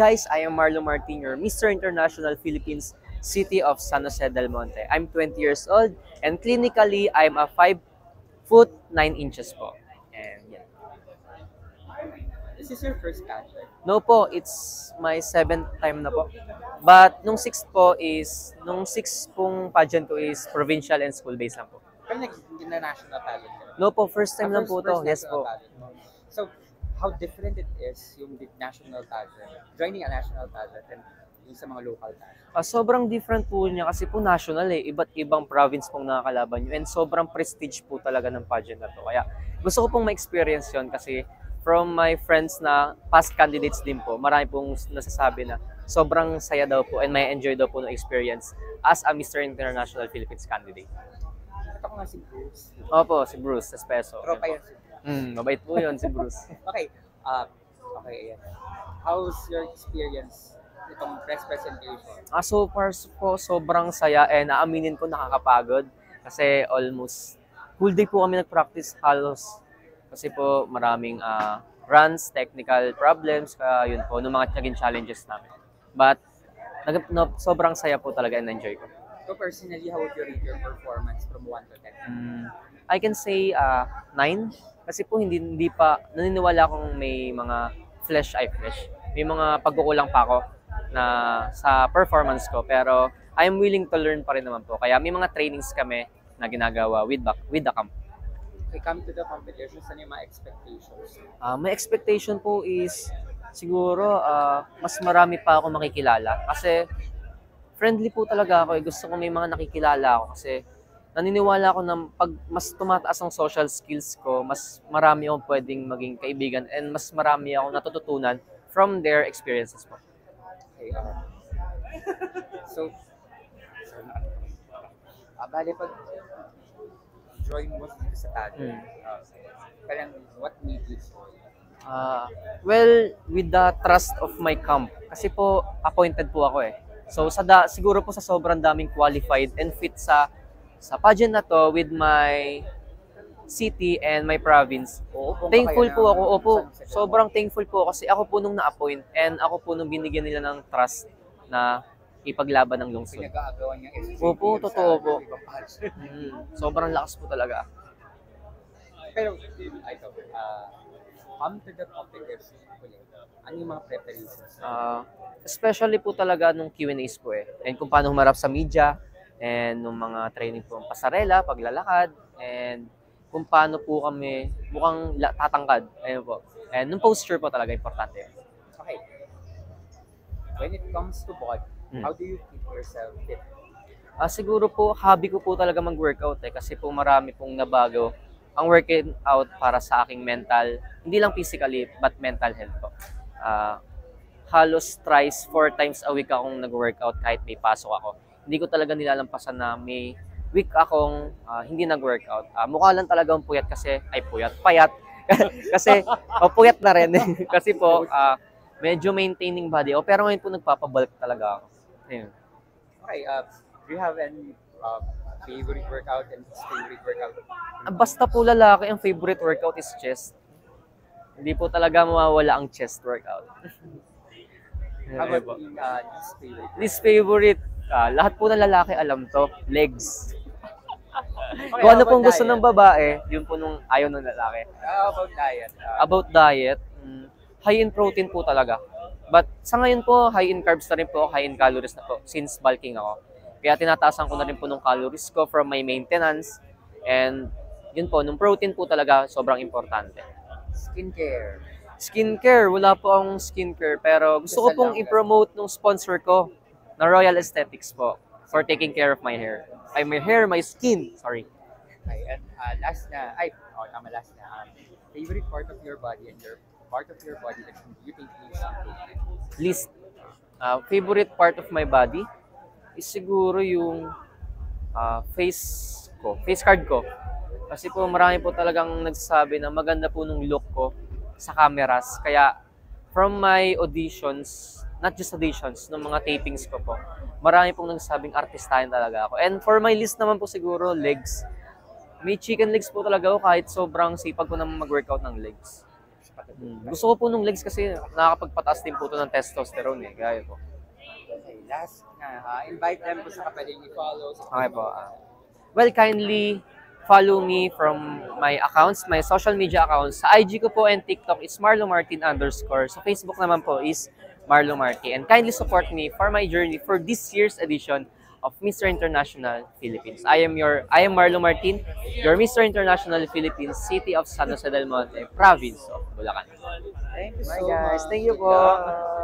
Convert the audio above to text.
guys, I am Marlo Martin, your Mr. International Philippines, City of San Jose del Monte. I'm 20 years old and clinically, I'm a 5 foot 9 inches po. And yeah. Is this your first pageant? No po, it's my 7th time na po. But nung 6th po is, nung 6 pong pageant ko is provincial and school-based lang po. Pero hindi na national pageant ka? No po, first time lang po to. Yes national po. pageant mo. So, how different it is yung national pageant, joining a national pageant and yung sa mga local pageant? Sobrang different po niya kasi po national eh. Iba't ibang province pong nakakalaban nyo and sobrang prestige po talaga ng pageant na to. Kaya gusto ko pong ma-experience yon kasi from my friends na past candidates din po, marami pong nasasabi na sobrang saya daw po and may enjoy daw po ng experience as a Mr. International Philippines candidate. Ito ko nga si Bruce. Opo, si Bruce Espeso. Tropa yan si Mabait po yun si Bruce. Okay, okay, ayan. How's your experience itong press presentation? So far po, sobrang saya and aaminin ko nakakapagod kasi almost full day po kami nag-practice halos kasi po maraming runs, technical problems, yun po, nung mga naging challenges namin. But sobrang saya po talaga and enjoy ko. So personally, how would you rate your performance from 1 to 10? I can say 9 kasi po hindi pa naniniwala akong may mga flesh. May mga pagkukulang pa ako na sa performance ko pero I'm willing to learn pa rin naman po. Kaya may mga trainings kami na ginagawa with the camp. Okay, come to the competitions, ano yung mga expectations? My expectation po is siguro mas marami pa ako makikilala kasi friendly po talaga ako. Gusto ko may mga nakikilala ako kasi naniniwala ako na pag mas tumataas ang social skills ko, mas marami akong pwedeng maging kaibigan and mas marami akong natututunan from their experiences po. Okay, so, bali pag join mo dito sa pageant, parang what made you join? Well, with the trust of my camp. Kasi po, appointed po ako eh. So, siguro po sa sobrang daming qualified and fit sa pageant na to with my city and my province. Thankful po ako. Opo, sobrang thankful po kasi ako po nung na-appoint and ako po nung binigyan nila ng trust na ipaglaban ng lungsod. Pinag-aagawan niyang SJP. Opo, totoo po. Sobrang lakas po talaga. Pero, come to the competition, ano yung mga preparations? Especially po talaga nung Q&As po eh. And kung paano humarap sa media, and nung mga training po pasarela, paglalakad, and kung paano po kami mukhang tatangkad. Ayun po. And nung posture po talaga, importante. Okay. When it comes to body, how do you keep yourself fit? Siguro po, hobby ko po talaga mag-workout eh. Kasi po marami pong nabago ang working out para sa aking mental, hindi lang physically, but mental health po. Halos 4 times a week akong nag-workout kahit may pasok ako. Hindi ko talaga nilalampasan na may week akong hindi nag-workout. Mukha lang talagang payat. Kasi puyat na rin. Kasi po, medyo maintaining body ako. Pero ngayon po nagpapabalik talaga ako. Ayun. Okay, do you have any favorite workout and favorite workout? Basta po lalaki, ang favorite workout is chest. Hindi po talaga mawawala ang chest workout. How about yung least favorite? Least favorite, lahat po ng lalaki alam to, legs. Okay, Kung ano pong gusto ng babae, yun po nung ayaw ng lalaki. About diet? About diet, high in protein po talaga. But sa ngayon po, high in carbs na rin po, high in calories na po, since bulking ako. Kaya tinataasan ko na rin po nung calories ko from my maintenance. And yun po, nung protein po talaga, sobrang importante. Skincare, wala po akong skincare. Pero gusto ko pong i-promote nung sponsor ko na Royal Aesthetics po for taking care of my hair. My skin, sorry. Okay, and last na. Favorite part of your body and your part of your body that you think needs improvement? Least. Favorite part of my body is siguro yung face card ko. Kasi po marami po talagang nagsasabi na maganda po nung look ko sa cameras. Kaya from my auditions, not just auditions, ng mga tapings ko po, marami pong nagsasabing artistahin talaga ako. And for my list naman po siguro, legs. May chicken legs po talaga ako kahit sobrang sipag ko naman mag-workout ng legs. Gusto ko po nung legs kasi nakakapagpataas din po ito ng testosterone eh. Gaya po. Okay, last na ha. Invite them kung saan ka pwedeng i-follow. Okay po. Well, kindly follow me from my accounts, my social media accounts. Sa IG ko po and TikTok is marlomartin_. Sa Facebook naman po is Marlo Marti. And kindly support me for my journey for this year's edition of Mr. International Philippines. I am Marlo Martin, your Mr. International Philippines, City of San Jose del Monte, Province of Bulacan. Thank you Bye so guys. much. Thank you Good po. luck.